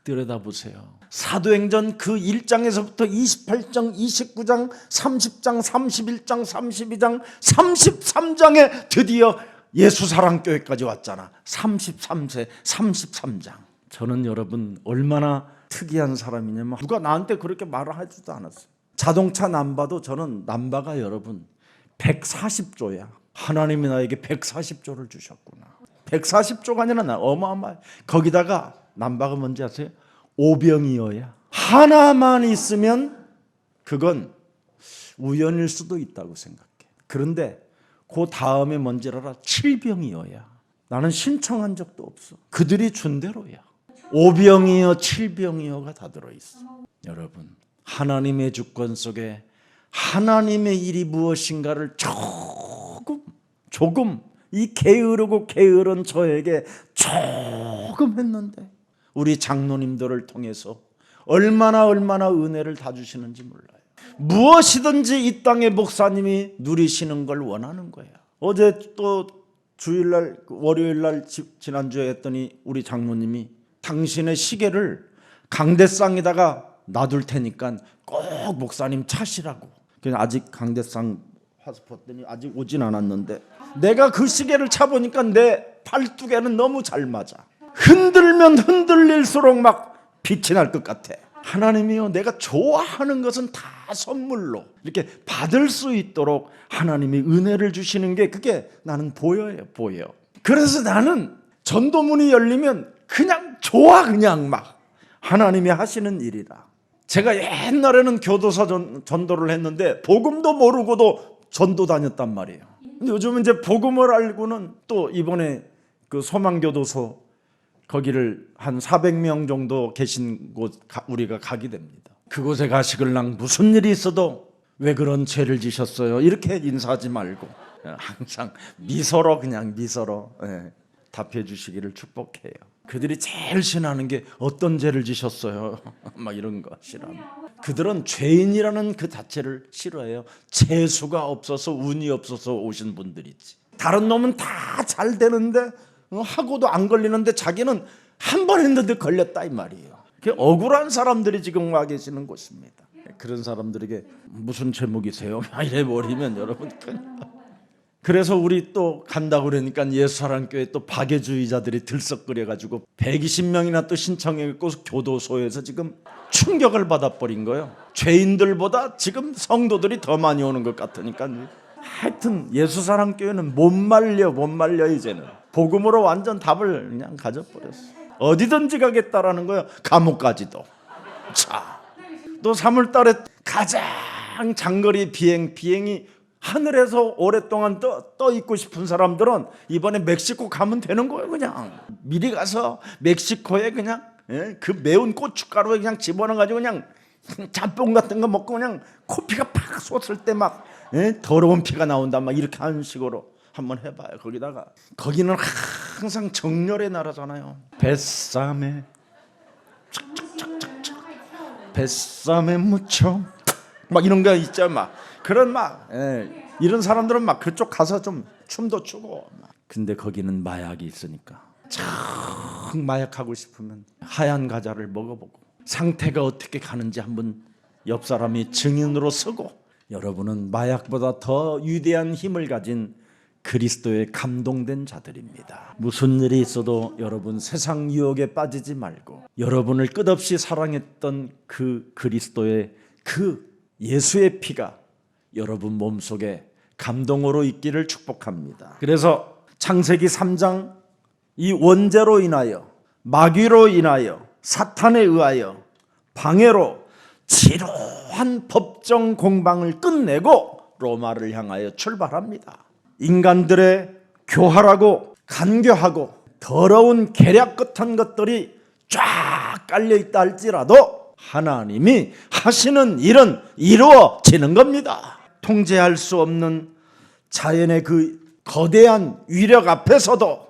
들여다보세요. 사도행전 그 1장에서부터 28장, 29장, 30장, 31장, 32장, 33장에 드디어 예수사랑교회까지 왔잖아. 33세, 33장. 저는 여러분 얼마나 특이한 사람이냐면 누가 나한테 그렇게 말을 하지도 않았어요. 자동차 남바도 저는 남바가 여러분 140조야. 하나님이 나에게 140조를 주셨구나. 140조가 아니라 나 어마어마해. 거기다가 남바가 뭔지 아세요? 오병이어야. 하나만 있으면 그건 우연일 수도 있다고 생각해. 그런데 그 다음에 뭔지 알아? 7병이어야. 나는 신청한 적도 없어. 그들이 준 대로야. 5병이어 7병이어가 다 들어있어. 여러분 하나님의 주권 속에 하나님의 일이 무엇인가를 조금 이 게으르고 게으른 저에게 조금 했는데 우리 장로님들을 통해서 얼마나 은혜를 다 주시는지 몰라요. 무엇이든지 이 땅의 목사님이 누리시는 걸 원하는 거예요. 어제 또 주일날 월요일날 지난주에 했더니 우리 장로님이 당신의 시계를 강대상에다가 놔둘 테니까 꼭 목사님 차시라고. 아직 강대상 화스포더니 아직 오진 않았는데 내가 그 시계를 차보니까 내 팔뚝에는 너무 잘 맞아. 흔들면 흔들릴수록 막 빛이 날 것 같아. 하나님이요, 내가 좋아하는 것은 다 선물로 이렇게 받을 수 있도록 하나님이 은혜를 주시는 게 그게 나는 보여요. 그래서 나는 전도문이 열리면 그냥 좋아. 그냥 막 하나님이 하시는 일이라. 제가 옛날에는 교도소 전도를 했는데 복음도 모르고도 전도 다녔단 말이에요. 근데 요즘은 이제 복음을 알고는 또 이번에 그 소망교도소 거기를 한 400명 정도 계신 곳 우리가 가게 됩니다. 그곳에 가시길랑 무슨 일이 있어도 왜 그런 죄를 지셨어요? 이렇게 인사하지 말고 항상 미소로 그냥 미소로 답해 주시기를 축복해요. 그들이 제일 신하는 게 어떤 죄를 지셨어요? 막 이런 거 싫어. 그들은 죄인이라는 그 자체를 싫어해요. 재수가 없어서 운이 없어서 오신 분들이지. 다른 놈은 다 잘 되는데 하고도 안 걸리는데 자기는 한 번 했는데 걸렸다 이 말이에요. 억울한 사람들이 지금 와 계시는 곳입니다. 그런 사람들에게 무슨 제목이세요? 이래 버리면 여러분 그래서 우리 또 간다고 그러니까 예수사랑교회 또 박애주의자들이 들썩거려가지고 120명이나 또 신청했고 교도소에서 지금 충격을 받아버린 거예요. 죄인들보다 지금 성도들이 더 많이 오는 것 같으니까 하여튼 예수사랑교회는 못 말려 이제는. 복음으로 완전 답을 그냥 가져버렸어. 어디든지 가겠다라는 거예요. 감옥까지도. 자, 또 3월달에 가장 장거리 비행이 하늘에서 오랫동안 떠 있고 싶은 사람들은 이번에 멕시코 가면 되는 거예요. 그냥 미리 가서 멕시코에 그냥 그 매운 고춧가루에 그냥 집어넣어가지고 그냥 짬뽕 같은 거 먹고 그냥 코피가 팍 쏟을 때 막 더러운 피가 나온다 막 이렇게 하는 식으로 한번 해봐요. 거기는 항상 정열의 나라잖아요. 뱃삼에 뱃삼에 묻혀 막 이런 거 있죠. 막 그런 이런 사람들은 막 그쪽 가서 좀 춤도 추고 막. 근데 거기는 마약이 있으니까 참 마약하고 싶으면 하얀 과자를 먹어보고 상태가 어떻게 가는지 한번 옆 사람이 증인으로 서고. 여러분은 마약보다 더 위대한 힘을 가진 그리스도에 감동된 자들입니다. 무슨 일이 있어도 여러분 세상 유혹에 빠지지 말고 여러분을 끝없이 사랑했던 그 그리스도의 그 예수의 피가 여러분 몸속에 감동으로 있기를 축복합니다. 그래서 창세기 3장 이 원죄로 인하여 마귀로 인하여 사탄에 의하여 방해로 지루한 법정 공방을 끝내고 로마를 향하여 출발합니다. 인간들의 교활하고 간교하고 더러운 계략 같은 것들이 쫙 깔려있다 할지라도 하나님이 하시는 일은 이루어지는 겁니다. 통제할 수 없는 자연의 그 거대한 위력 앞에서도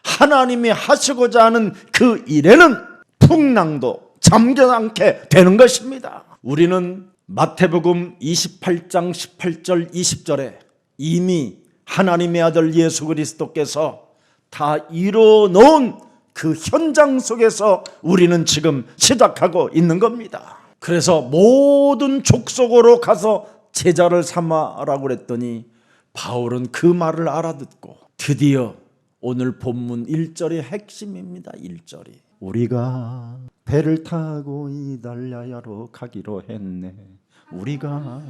하나님이 하시고자 하는 그 일에는 풍랑도 잠겨 않게 되는 것입니다. 우리는 마태복음 28장 18절 20절에 이미 하나님의 아들 예수 그리스도께서 다 이루어 놓은 그 현장 속에서 우리는 지금 시작하고 있는 겁니다. 그래서 모든 족속으로 가서 제자를 삼아라고 그랬더니 바울은 그 말을 알아듣고 드디어 오늘 본문 1절이 핵심입니다. 1절이 우리가 배를 타고 이달랴야로 가기로 했네. 우리가,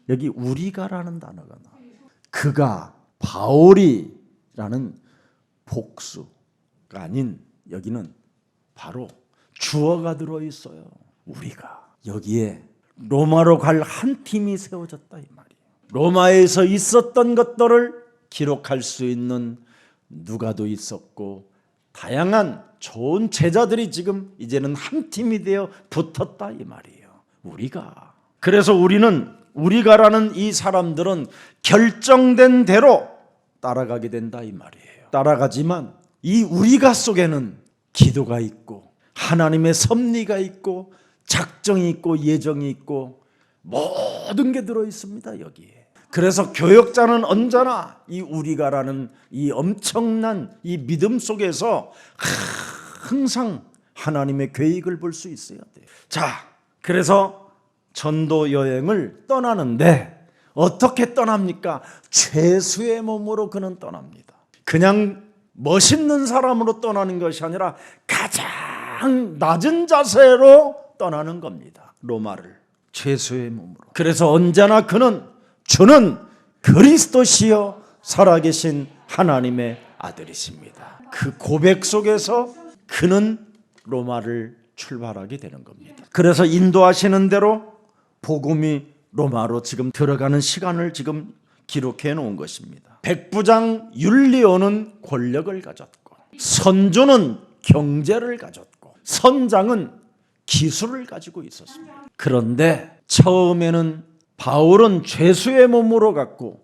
여기 우리가라는 단어가 나와요. 그가, 바울이라는 복수가 아닌 여기는 바로 주어가 들어있어요. 우리가. 여기에 로마로 갈 한 팀이 세워졌다 이 말이에요. 로마에서 있었던 것들을 기록할 수 있는 누가도 있었고 다양한 좋은 제자들이 지금 이제는 한 팀이 되어 붙었다 이 말이에요. 우리가. 그래서 우리가라는 이 사람들은 결정된 대로 따라가게 된다 이 말이에요. 따라가지만 이 우리가 속에는 기도가 있고 하나님의 섭리가 있고 작정이 있고 예정이 있고 모든 게 들어 있습니다 여기에. 그래서 교역자는 언제나 이 우리가라는 이 엄청난 이 믿음 속에서 항상 하나님의 계획을 볼 수 있어야 돼요. 자, 그래서 전도 여행을 떠나는데 어떻게 떠납니까? 죄수의 몸으로 그는 떠납니다. 그냥 멋있는 사람으로 떠나는 것이 아니라 가장 낮은 자세로 떠나는 겁니다. 로마를 죄수의 몸으로. 그래서 언제나 주는 그리스도시여 살아계신 하나님의 아들이십니다. 그 고백 속에서 그는 로마를 출발하게 되는 겁니다. 그래서 인도하시는 대로 복음이 로마로 지금 들어가는 시간을 지금 기록해 놓은 것입니다. 백부장 율리오는 권력을 가졌고 선조는 경제를 가졌고 선장은 기술을 가지고 있었습니다. 그런데 처음에는 바울은 죄수의 몸으로 갔고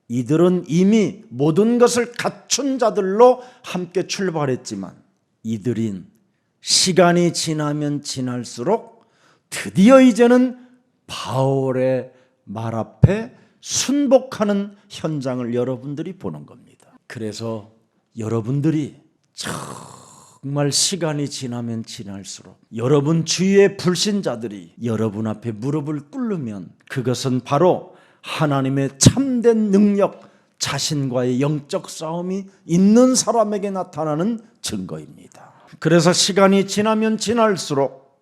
이들은 이미 모든 것을 갖춘 자들로 함께 출발했지만 이들인 시간이 지나면 지날수록 드디어 이제는 바울의 말 앞에 순복하는 현장을 여러분들이 보는 겁니다. 그래서 여러분들이 정말 시간이 지나면 지날수록 여러분 주위의 불신자들이 여러분 앞에 무릎을 꿇으면 그것은 바로 하나님의 참된 능력, 자신과의 영적 싸움이 있는 사람에게 나타나는 증거입니다. 그래서 시간이 지나면 지날수록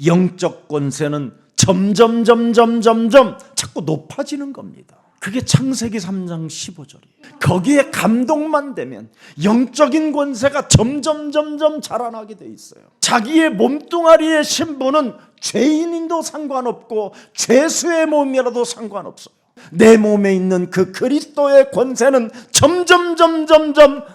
영적 권세는 점점 자꾸 높아지는 겁니다. 그게 창세기 3장 15절이에요. 거기에 감동만 되면 영적인 권세가 점점 자라나게 돼 있어요. 자기의 몸뚱아리의 신분은 죄인인도 상관없고 죄수의 몸이라도 상관없어요. 내 몸에 있는 그 그리스도의 권세는 점점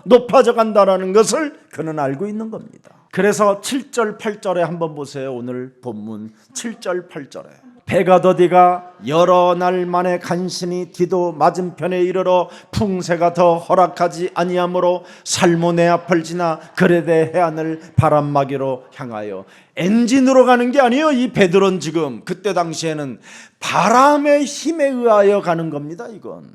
높아져 간다는 것을 그는 알고 있는 겁니다. 그래서 7절 8절에 한번 보세요. 오늘 본문 7절 8절에 배가 더디가 여러 날 만에 간신히 디도 맞은편에 이르러 풍세가 더 허락하지 아니하므로 살모네아펄 지나 그레데 해안을 바람막이로 향하여. 엔진으로 가는 게 아니에요. 이 배들은 지금 그때 당시에는 바람의 힘에 의하여 가는 겁니다. 이건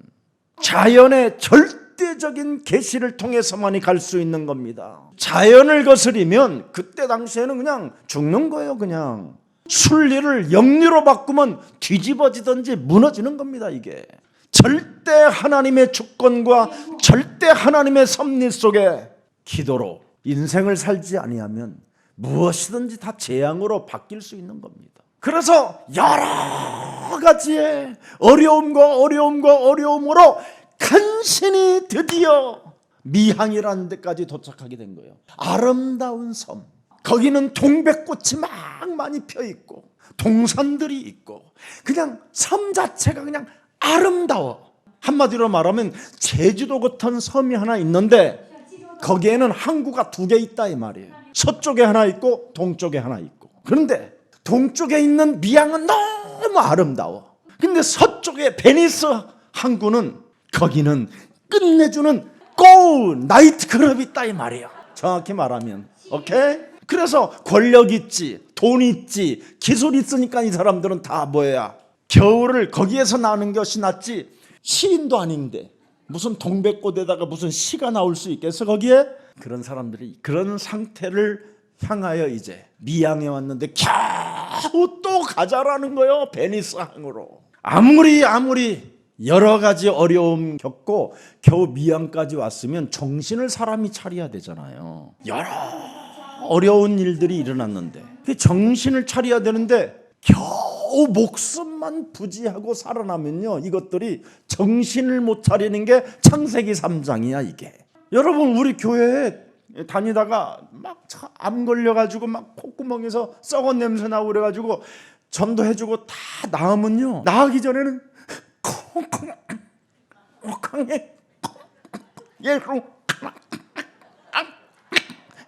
자연의 절대적인 계시를 통해서만이 갈 수 있는 겁니다. 자연을 거스리면 그때 당시에는 그냥 죽는 거예요. 그냥 순리를 영리로 바꾸면 뒤집어지든지 무너지는 겁니다. 이게 절대 하나님의 주권과 절대 하나님의 섭리 속에 기도로 인생을 살지 아니하면 무엇이든지 다 재앙으로 바뀔 수 있는 겁니다. 그래서 여러 가지의 어려움으로 간신히 드디어 미항이라는 데까지 도착하게 된 거예요. 아름다운 섬, 거기는 동백꽃이 막 많이 펴 있고 동산들이 있고 그냥 섬 자체가 그냥 아름다워. 한마디로 말하면 제주도 같은 섬이 하나 있는데 거기에는 항구가 2개 있다 이 말이에요. 서쪽에 하나 있고 동쪽에 하나 있고. 그런데 동쪽에 있는 미양은 너무 아름다워. 근데 서쪽에 베니스 항구는 거기는 끝내주는 고 나이트 클럽이 있다 이 말이에요. 정확히 말하면. 오케이? 그래서 권력 있지, 돈 있지, 기술 있으니까 이 사람들은 다 뭐야? 겨울을 거기에서 나는 것이 낫지. 시인도 아닌데 무슨 동백꽃에다가 무슨 시가 나올 수 있겠어 거기에? 그런 사람들이 그런 상태를 향하여 이제 미양에 왔는데 겨우 또 가자라는 거예요. 베니스 항으로. 아무리 여러 가지 어려움 겪고 겨우 미양까지 왔으면 정신을 사람이 차려야 되잖아요. 여러 어려운 일들이 일어났는데 그 정신을 차려야 되는데 겨우 목숨만 부지하고 살아나면요, 이것들이 정신을 못 차리는 게 창세기 3장이야 이게. 여러분, 우리 교회에 다니다가 막 암 걸려가지고 막 콧구멍에서 썩은 냄새 나고 그래가지고 전도해주고 다 나으면요, 나으기 전에는 콩콩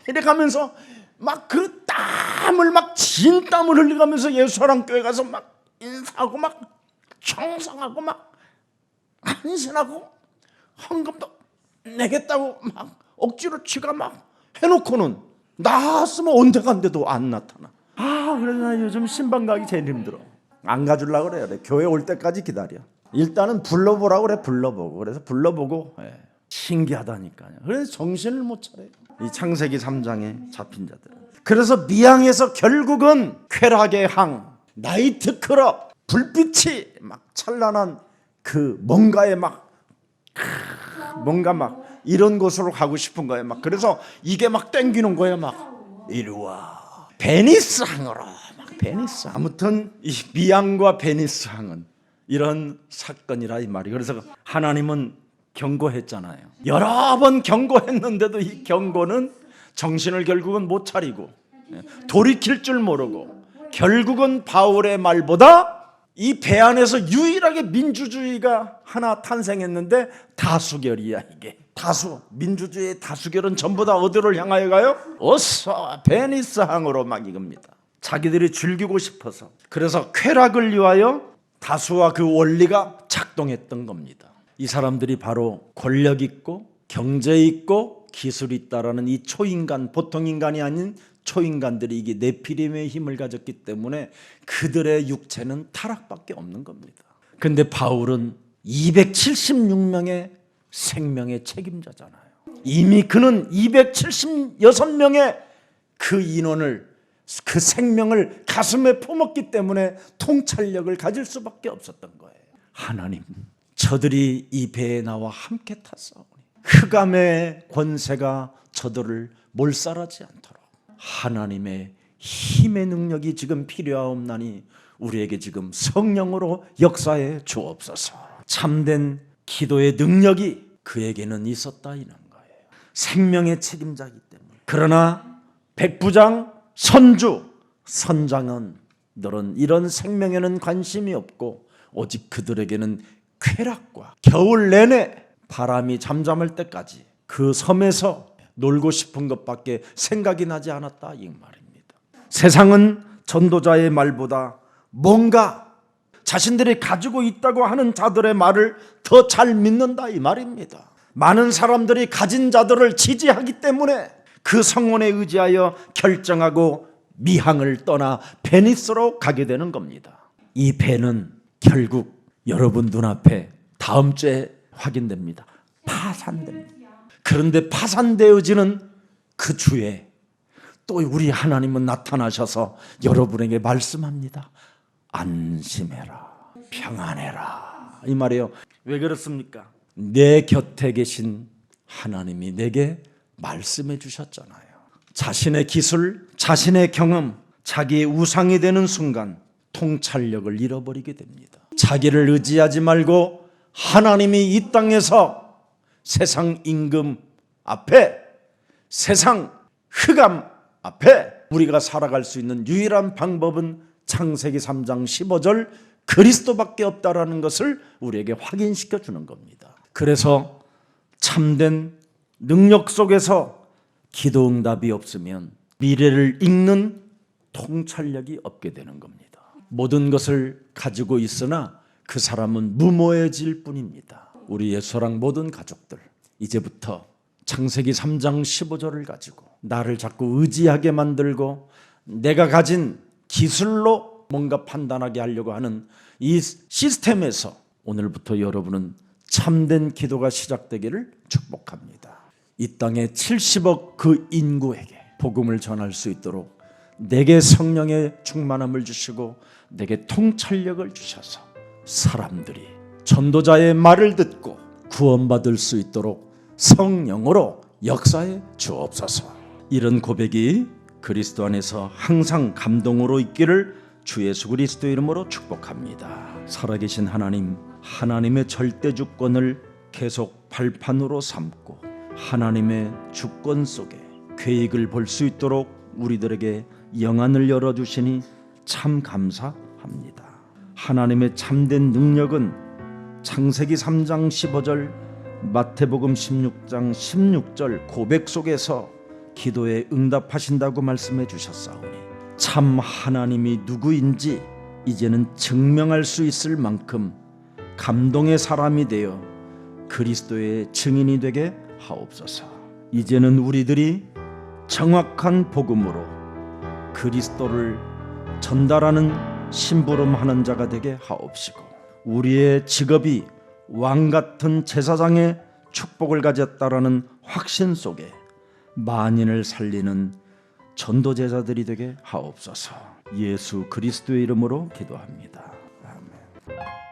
이래 가면서 막 그 땀을 막 진땀을 흘리면서 예수사랑 교회 가서 막 인사하고 막 청상하고 막 헌신하고 헌금도 내겠다고 막 억지로 지가 막 해놓고는 나왔으면 언제 간데도 안 나타나. 그래서 나 요즘 신방 가기 제일 힘들어. 안 가주려고 그래요. 교회 올 때까지 기다려. 일단은 불러보라고 그래. 불러보고. 그래서 불러보고 신기하다니까요. 그래서 정신을 못 차려요, 이 창세기 3장에 잡힌 자들은. 그래서 미양에서 결국은 쾌락의 항, 나이트클럽, 불빛이 막 찬란한 그 뭔가에 뭔가 막 이런 곳으로 가고 싶은 거예요. 막 그래서 이게 막 땡기는 거예요. 막 이리 와, 베니스 항으로. 막 베니스. 아무튼 이 미양과 베니스 항은 이런 사건이라 이 말이에요. 그래서 하나님은 경고했잖아요. 여러 번 경고했는데도 이 경고는 정신을 결국은 못 차리고 돌이킬 줄 모르고 결국은 바울의 말보다 이 배 안에서 유일하게 민주주의가 하나 탄생했는데 다수결이야 이게. 민주주의의 다수결은 전부 다 어디를 향하여 가요? 어서 베니스 항으로 막 이겁니다. 자기들이 즐기고 싶어서. 그래서 쾌락을 위하여 다수와 그 원리가 작동했던 겁니다. 이 사람들이 바로 권력 있고 경제 있고 기술 있다라는 이 초인간, 보통 인간이 아닌 초인간들이 이게 네피림의 힘을 가졌기 때문에 그들의 육체는 타락밖에 없는 겁니다. 그런데 바울은 276명의 생명의 책임자잖아요. 이미 그는 276명의 그 인원을, 그 생명을 가슴에 품었기 때문에 통찰력을 가질 수밖에 없었던 거예요. 하나님, 저들이 이 배에 나와 함께 탔사오니 흑암의 권세가 저들을 몰살하지 않도록 하나님의 힘의 능력이 지금 필요하옵나니 우리에게 지금 성령으로 역사해 주옵소서. 참된 기도의 능력이 그에게는 있었다 이런 거예요. 생명의 책임자이기 때문에. 그러나 백부장, 선주, 선장은 너는 이런 생명에는 관심이 없고 오직 그들에게는 쾌락과 겨울 내내 바람이 잠잠할 때까지 그 섬에서 놀고 싶은 것밖에 생각이 나지 않았다 이 말입니다. 세상은 전도자의 말보다 뭔가 자신들이 가지고 있다고 하는 자들의 말을 더 잘 믿는다 이 말입니다. 많은 사람들이 가진 자들을 지지하기 때문에 그 성원에 의지하여 결정하고 미항을 떠나 베니스로 가게 되는 겁니다. 이 배는 결국 여러분 눈앞에 다음 주에 확인됩니다. 파산됩니다. 그런데 파산되어지는 그 주에 또 우리 하나님은 나타나셔서 여러분에게 말씀합니다. 안심해라, 평안해라 이 말이에요. 왜 그렇습니까? 내 곁에 계신 하나님이 내게 말씀해 주셨잖아요. 자신의 기술, 자신의 경험, 자기의 우상이 되는 순간 통찰력을 잃어버리게 됩니다. 자기를 의지하지 말고 하나님이 이 땅에서 세상 임금 앞에, 세상 흑암 앞에 우리가 살아갈 수 있는 유일한 방법은 창세기 3장 15절 그리스도밖에 없다라는 것을 우리에게 확인시켜 주는 겁니다. 그래서 참된 능력 속에서 기도 응답이 없으면 미래를 읽는 통찰력이 없게 되는 겁니다. 모든 것을 가지고 있으나 그 사람은 무모해질 뿐입니다. 우리 예수랑 모든 가족들, 이제부터 창세기 3장 15절을 가지고 나를 자꾸 의지하게 만들고 내가 가진 기술로 뭔가 판단하게 하려고 하는 이 시스템에서 오늘부터 여러분은 참된 기도가 시작되기를 축복합니다. 이 땅에 70억 그 인구에게 복음을 전할 수 있도록 내게 성령의 충만함을 주시고 내게 통찰력을 주셔서 사람들이 전도자의 말을 듣고 구원받을 수 있도록 성령으로 역사해 주옵소서. 이런 고백이 그리스도 안에서 항상 감동으로 있기를 주 예수 그리스도 이름으로 축복합니다. 살아계신 하나님, 하나님의 절대 주권을 계속 발판으로 삼고 하나님의 주권 속에 계획을 볼 수 있도록 우리들에게 영안을 열어주시니 참 감사합니다. 하나님의 참된 능력은 창세기 3장 15절, 마태복음 16장 16절 고백 속에서 기도에 응답하신다고 말씀해 주셨사오니 참 하나님이 누구인지 이제는 증명할 수 있을 만큼 감동의 사람이 되어 그리스도의 증인이 되게 하옵소서. 이제는 우리들이 정확한 복음으로 그리스도를 전달하는 심부름하는 자가 되게 하옵시고 우리의 직업이 왕같은 제사장의 축복을 가졌다라는 확신 속에 만인을 살리는 전도제자들이 되게 하옵소서. 예수 그리스도의 이름으로 기도합니다. 아멘.